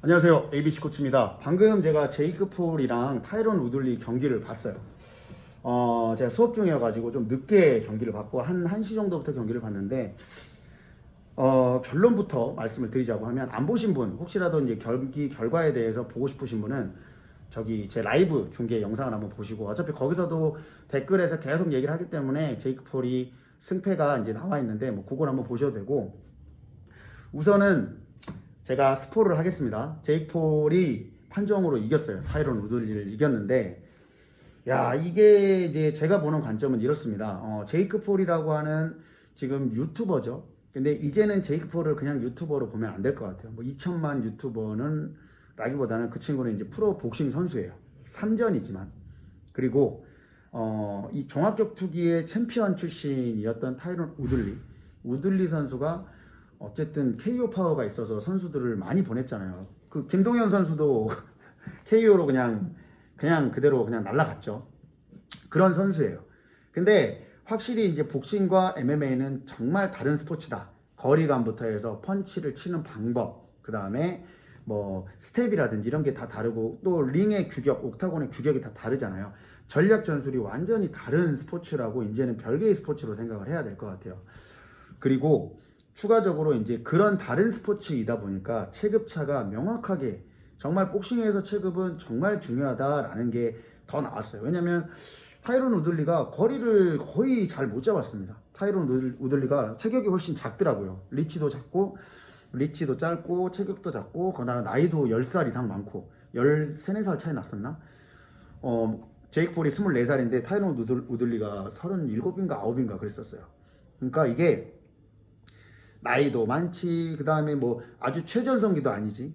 안녕하세요. ABC 코치입니다. 방금 제가 제이크 폴이랑 타이런 우들리 경기를 봤어요. 제가 수업 중이어가지고 좀 늦게 경기를 봤고, 한 1시 정도부터 경기를 봤는데, 결론부터 말씀을 드리자고 하면, 안 보신 분, 혹시라도 이제 경기 결과에 대해서 보고 싶으신 분은, 저기 제 라이브 중계 영상을 한번 보시고, 어차피 거기서도 댓글에서 계속 얘기를 하기 때문에, 제이크 폴이 승패가 이제 나와 있는데, 뭐, 그걸 한번 보셔도 되고, 우선은, 제가 스포를 하겠습니다. 제이크 폴이 판정으로 이겼어요. 타이런 우들리를 이겼는데, 야, 이게 이제 제가 보는 관점은 이렇습니다. 제이크 폴이라고 하는 지금 유튜버죠. 근데 이제는 제이크 폴을 그냥 유튜버로 보면 안 될 것 같아요. 뭐 2천만 유튜버는 라기보다는 그 친구는 이제 프로 복싱 선수예요. 3전이지만. 그리고 이 종합격투기의 챔피언 출신이었던 타이런 우들리 선수가 어쨌든 KO 파워가 있어서 선수들을 많이 보냈잖아요. 그 김동현 선수도 KO로 그냥 그대로 그냥 날라갔죠. 그런 선수예요. 근데 확실히 이제 복싱과 MMA는 정말 다른 스포츠다. 거리감부터 해서 펀치를 치는 방법, 그 다음에 뭐 스텝이라든지 이런 게 다 다르고, 또 링의 규격, 옥타곤의 규격이 다 다르잖아요. 전략 전술이 완전히 다른 스포츠라고 이제는 별개의 스포츠로 생각을 해야 될 것 같아요. 그리고 추가적으로 이제 그런 다른 스포츠이다 보니까 체급차가 명확하게, 정말 복싱에서 체급은 정말 중요하다라는 게 더 나왔어요. 왜냐면 타이런 우들리가 거리를 거의 잘 못 잡았습니다. 타이런 우들리가 체격이 훨씬 작더라고요. 리치도 작고, 리치도 짧고, 체격도 작고, 거기다가 나이도 10살 이상 많고, 13, 4살 차이 났었나? 제이크 폴이 24살인데 타이런 우들리가 37인가 9인가 그랬었어요. 그러니까 이게 나이도 많지, 그 다음에 뭐 아주 최전성기도 아니지,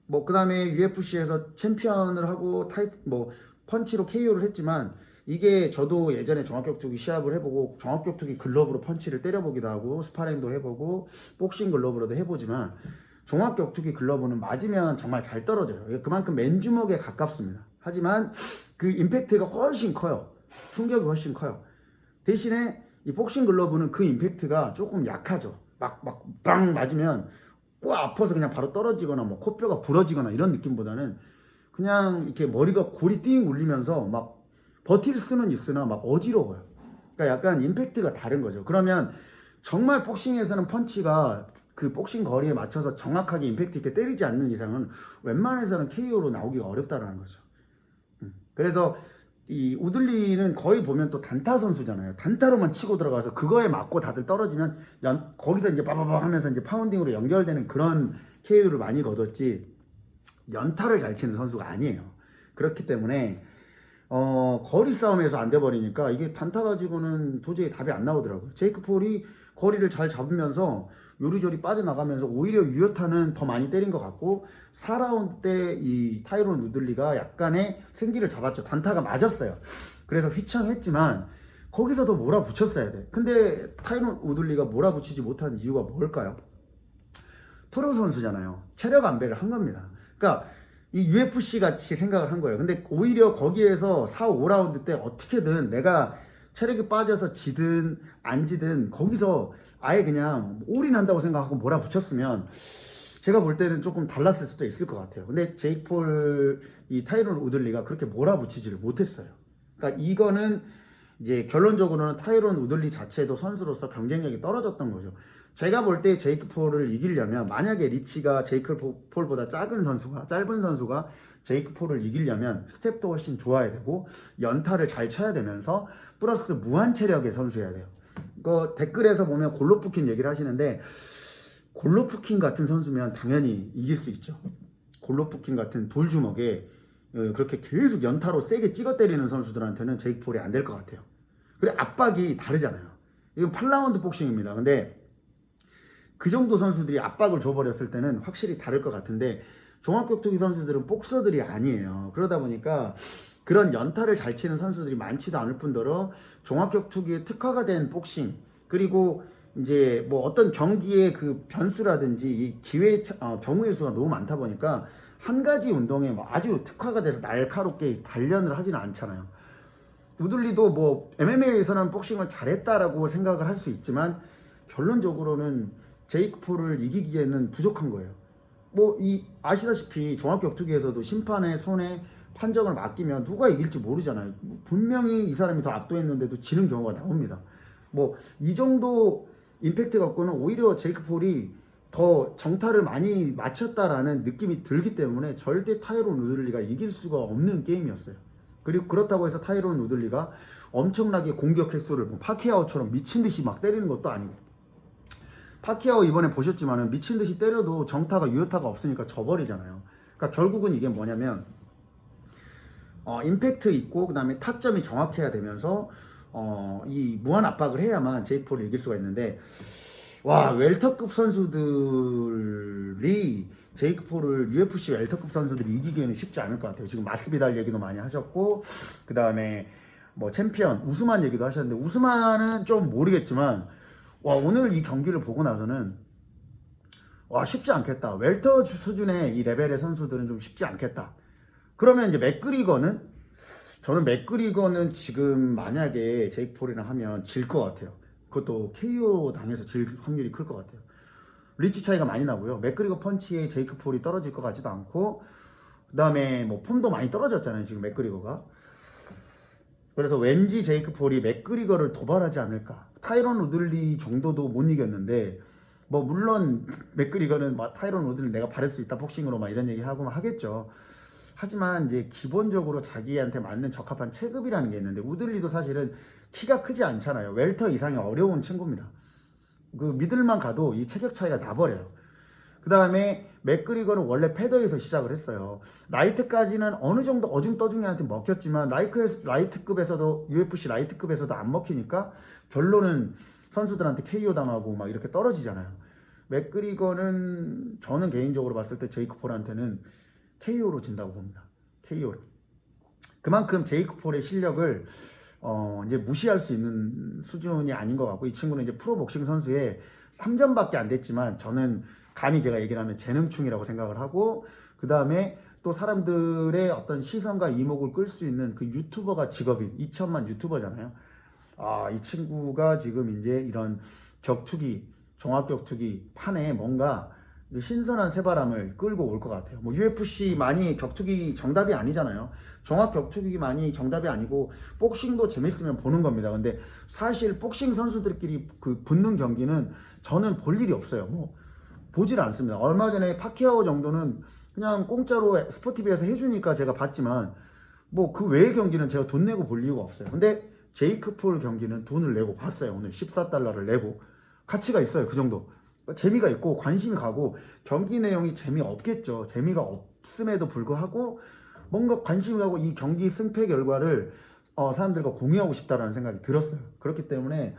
뭐 그 다음에 UFC에서 챔피언을 하고 뭐 펀치로 KO를 했지만, 이게 저도 예전에 종합격투기 시합을 해보고 종합격투기 글러브로 펀치를 때려보기도 하고 스파링도 해보고 복싱 글러브로도 해보지만, 종합격투기 글러브는 맞으면 정말 잘 떨어져요. 그만큼 맨주먹에 가깝습니다. 하지만 그 임팩트가 훨씬 커요. 충격이 훨씬 커요. 대신에 이 복싱 글러브는 그 임팩트가 조금 약하죠. 빵 맞으면 아파서 그냥 바로 떨어지거나 뭐 코뼈가 부러지거나 이런 느낌보다는 그냥 이렇게 머리가 골이 띵 울리면서 막 버틸 수는 있으나 막 어지러워요. 그러니까 약간 임팩트가 다른 거죠. 그러면 정말 복싱에서는 펀치가 그 복싱 거리에 맞춰서 정확하게 임팩트 있게 때리지 않는 이상은 웬만해서는 KO로 나오기가 어렵다라는 거죠. 그래서 이 우들리는 거의 보면 또 단타 선수잖아요. 단타로만 치고 들어가서 그거에 맞고 다들 떨어지면 거기서 이제 빠바바 하면서 이제 파운딩으로 연결되는 그런 KO를 많이 거뒀지, 연타를 잘 치는 선수가 아니에요. 그렇기 때문에 거리 싸움에서 안 돼버리니까 이게 단타 가지고는 도저히 답이 안 나오더라고요. 제이크 폴이 거리를 잘 잡으면서 요리조리 빠져나가면서 오히려 유효타는 더 많이 때린 것 같고, 4라운드 때 이 타이런 우들리가 약간의 승기를 잡았죠. 단타가 맞았어요. 그래서 휘청했지만 거기서도 몰아붙였어야 돼. 근데 타이런 우들리가 몰아붙이지 못한 이유가 뭘까요? 프로 선수잖아요. 체력 안배를 한 겁니다. 그러니까 이 UFC 같이 생각을 한 거예요. 근데 오히려 거기에서 4, 5라운드 때 어떻게든 내가 체력이 빠져서 지든 안 지든 거기서 아예 그냥 올인한다고 생각하고 몰아붙였으면 제가 볼 때는 조금 달랐을 수도 있을 것 같아요. 근데 제이크 폴, 이 타이런 우들리가 그렇게 몰아붙이지를 못했어요. 그러니까 이거는 이제 결론적으로는 타이런 우들리 자체도 선수로서 경쟁력이 떨어졌던 거죠. 제가 볼 때 제이크 폴을 이기려면, 만약에 리치가 제이크 폴보다 짧은 선수가 제이크 폴을 이기려면 스텝도 훨씬 좋아야 되고 연타를 잘 쳐야 되면서 플러스 무한 체력의 선수여야 돼요. 댓글에서 보면 골로프킨 얘기를 하시는데, 골로프킨 같은 선수면 당연히 이길 수 있죠. 골로프킨 같은 돌주먹에 그렇게 계속 연타로 세게 찍어 때리는 선수들한테는 제이크 폴이 안 될 것 같아요. 그래, 압박이 다르잖아요. 이건 8라운드 복싱입니다. 근데 그 정도 선수들이 압박을 줘버렸을 때는 확실히 다를 것 같은데, 종합격투기 선수들은 복서들이 아니에요. 그러다 보니까 그런 연타를 잘 치는 선수들이 많지도 않을 뿐더러 종합격투기에 특화가 된 복싱, 그리고 이제 뭐 어떤 경기의 그 변수라든지 이 경우의 수가 너무 많다 보니까 한 가지 운동에 뭐 아주 특화가 돼서 날카롭게 단련을 하지는 않잖아요. 우들리도 뭐 MMA에서는 복싱을 잘했다라고 생각을 할 수 있지만, 결론적으로는 제이크 폴을 이기기에는 부족한 거예요. 뭐 이 아시다시피 종합격투기에서도 심판의 손에 판정을 맡기면 누가 이길지 모르잖아요. 분명히 이 사람이 더 압도했는데도 지는 경우가 나옵니다. 뭐 이 정도 임팩트 갖고는 오히려 제이크 폴이 더 정타를 많이 맞췄다라는 느낌이 들기 때문에 절대 타이론 우들리가 이길 수가 없는 게임이었어요. 그리고 그렇다고 해서 타이론 우들리가 엄청나게 공격 횟수를 뭐 파키아오처럼 미친 듯이 막 때리는 것도 아니고, 파키아오 이번에 보셨지만은 미친 듯이 때려도 정타가 유효타가 없으니까 져버리잖아요. 그러니까 결국은 이게 뭐냐면 임팩트 있고 그다음에 타점이 정확해야 되면서 이 무한 압박을 해야만 제이크 폴을 이길 수가 있는데, 와, 웰터급 선수들이 제이크 폴을 UFC 웰터급 선수들이 이기기에는 쉽지 않을 것 같아요. 지금 마스비달 얘기도 많이 하셨고, 그 다음에 뭐 챔피언 우스만 얘기도 하셨는데, 우스만은 좀 모르겠지만 와, 오늘 이 경기를 보고 나서는 와, 쉽지 않겠다. 웰터 수준의 이 레벨의 선수들은 좀 쉽지 않겠다. 그러면 이제 맥그리거는, 저는 맥그리거는 지금 만약에 제이크 폴이랑 하면 질 것 같아요. 그것도 KO 당해서 질 확률이 클 것 같아요. 리치 차이가 많이 나고요. 맥그리거 펀치에 제이크 폴이 떨어질 것 같지도 않고, 그 다음에 뭐 폼도 많이 떨어졌잖아요, 지금 맥그리거가. 그래서 왠지 제이크 폴이 맥그리거를 도발하지 않을까. 타이런 우들리 정도도 못 이겼는데, 뭐 물론 맥그리거는 막 타이런 우들리 내가 바를 수 있다 복싱으로 막 이런 얘기 하고 하겠죠. 하지만 이제 기본적으로 자기한테 맞는 적합한 체급이라는 게 있는데, 우들리도 사실은 키가 크지 않잖아요. 웰터 이상이 어려운 친구입니다. 그 미들만 가도 이 체격 차이가 나버려요. 그 다음에 맥그리거는 원래 패더에서 시작을 했어요. 라이트까지는 어느 정도 어중떠중이한테 먹혔지만 라이트급에서도 UFC 라이트급에서도 안 먹히니까 결론은 선수들한테 KO 당하고 막 이렇게 떨어지잖아요. 맥그리거는 저는 개인적으로 봤을 때 제이크 폴한테는 KO로 진다고 봅니다. KO로. 그만큼 제이크 폴의 실력을 이제 무시할 수 있는 수준이 아닌 것 같고, 이 친구는 이제 프로복싱 선수의 3전밖에 안 됐지만 저는 감히 제가 얘기를 하면 재능충이라고 생각을 하고, 그 다음에 또 사람들의 어떤 시선과 이목을 끌 수 있는 그 유튜버가 직업인 2천만 유튜버잖아요. 이 친구가 지금 이제 이런 격투기, 종합격투기 판에 뭔가 신선한 새바람을 끌고 올 것 같아요. 뭐 UFC만이 격투기 정답이 아니잖아요. 종합격투기만이 정답이 아니고 복싱도 재밌으면 보는 겁니다. 근데 사실 복싱 선수들끼리 그 붙는 경기는 저는 볼 일이 없어요. 뭐 보질 않습니다. 얼마 전에 파키아오 정도는 그냥 공짜로 스포티비에서 해주니까 제가 봤지만, 뭐 그 외의 경기는 제가 돈 내고 볼 이유가 없어요. 근데 제이크 폴 경기는 돈을 내고 봤어요. 오늘 14달러를 내고. 가치가 있어요. 그 정도. 재미가 있고 관심이 가고, 경기 내용이 재미없겠죠. 재미가 없음에도 불구하고 뭔가 관심이 가고 이 경기 승패 결과를 사람들과 공유하고 싶다라는 생각이 들었어요. 그렇기 때문에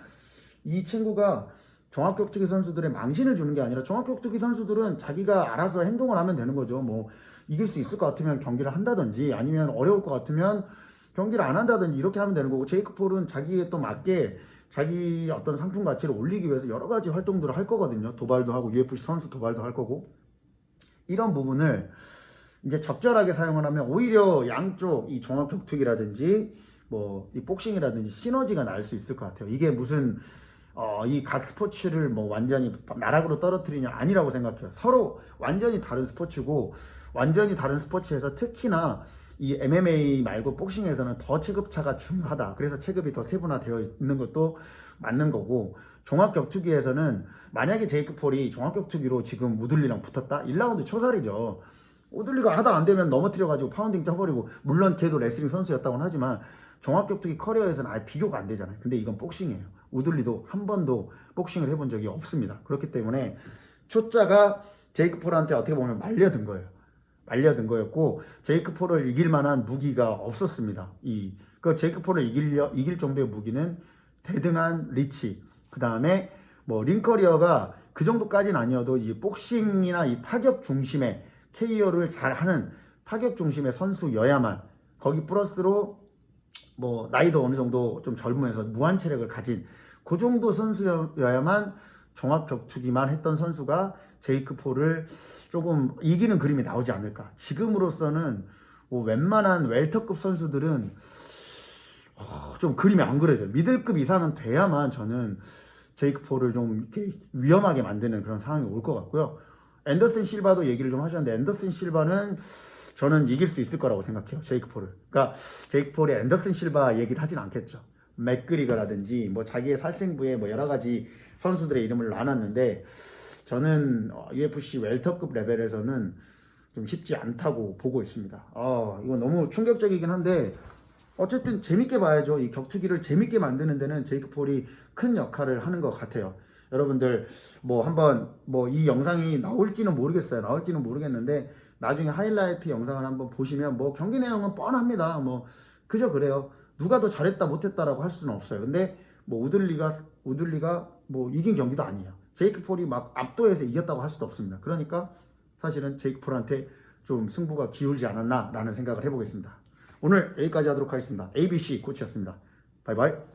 이 친구가 종합격투기 선수들의 망신을 주는 게 아니라, 종합격투기 선수들은 자기가 알아서 행동을 하면 되는 거죠. 뭐 이길 수 있을 것 같으면 경기를 한다든지, 아니면 어려울 것 같으면 경기를 안 한다든지 이렇게 하면 되는 거고, 제이크 폴은 자기에 또 맞게 자기 어떤 상품 가치를 올리기 위해서 여러 가지 활동들을 할 거거든요. 도발도 하고 UFC 선수 도발도 할 거고, 이런 부분을 이제 적절하게 사용을 하면 오히려 양쪽 이 종합격투기라든지 뭐 이 복싱이라든지 시너지가 날 수 있을 것 같아요. 이게 무슨 이 각 스포츠를 뭐 완전히 나락으로 떨어뜨리냐, 아니라고 생각해요. 서로 완전히 다른 스포츠고, 완전히 다른 스포츠에서 특히나 이 MMA 말고 복싱에서는 더 체급차가 중요하다. 그래서 체급이 더 세분화되어 있는 것도 맞는 거고, 종합격투기에서는 만약에 제이크 폴이 종합격투기로 지금 우들리랑 붙었다? 1라운드 초살이죠. 우들리가 하다 안 되면 넘어뜨려가지고 파운딩 쳐버리고, 물론 걔도 레슬링 선수였다고는 하지만 종합격투기 커리어에서는 아예 비교가 안 되잖아요. 근데 이건 복싱이에요. 우들리도 한 번도 복싱을 해본 적이 없습니다. 그렇기 때문에 초짜가 제이크 폴한테 어떻게 보면 말려든 거예요. 말려든 거였고, 제이크 폴을 이길 만한 무기가 없었습니다. 그 제이크 폴을 이길 정도의 무기는 대등한 리치, 그 다음에 뭐 링커리어가 그 정도까지는 아니어도 이 복싱이나 이 타격 중심의 KO를 잘하는 타격 중심의 선수여야만, 거기 플러스로 뭐 나이도 어느 정도 좀 젊으면서 무한 체력을 가진 그 정도 선수여야만 종합격투기만 했던 선수가 제이크 폴을 조금 이기는 그림이 나오지 않을까. 지금으로서는 뭐 웬만한 웰터급 선수들은 좀 그림이 안 그려져요. 미들급 이상은 돼야만 저는 제이크 폴을 좀 이렇게 위험하게 만드는 그런 상황이 올 것 같고요. 앤더슨 실바도 얘기를 좀 하셨는데 앤더슨 실바는 저는 이길 수 있을 거라고 생각해요. 제이크 폴을. 그러니까 제이크 폴이 앤더슨 실바 얘기를 하진 않겠죠. 맥그리거라든지 뭐 자기의 살생부에 뭐 여러 가지 선수들의 이름을 나눴는데 저는 UFC 웰터급 레벨에서는 좀 쉽지 않다고 보고 있습니다. 이거 너무 충격적이긴 한데 어쨌든 재밌게 봐야죠. 이 격투기를 재밌게 만드는 데는 제이크 폴이 큰 역할을 하는 것 같아요. 여러분들 뭐 한번 뭐 이 영상이 나올지는 모르겠어요. 나올지는 모르겠는데 나중에 하이라이트 영상을 한번 보시면 뭐 경기 내용은 뻔합니다. 뭐 그저 그래요. 누가 더 잘했다 못했다라고 할 수는 없어요. 근데 뭐 우들리가 뭐 이긴 경기도 아니에요. 제이크 폴이 막 압도해서 이겼다고 할 수도 없습니다. 그러니까 사실은 제이크 폴한테 좀 승부가 기울지 않았나라는 생각을 해보겠습니다. 오늘 여기까지 하도록 하겠습니다. ABC 코치였습니다. 바이바이.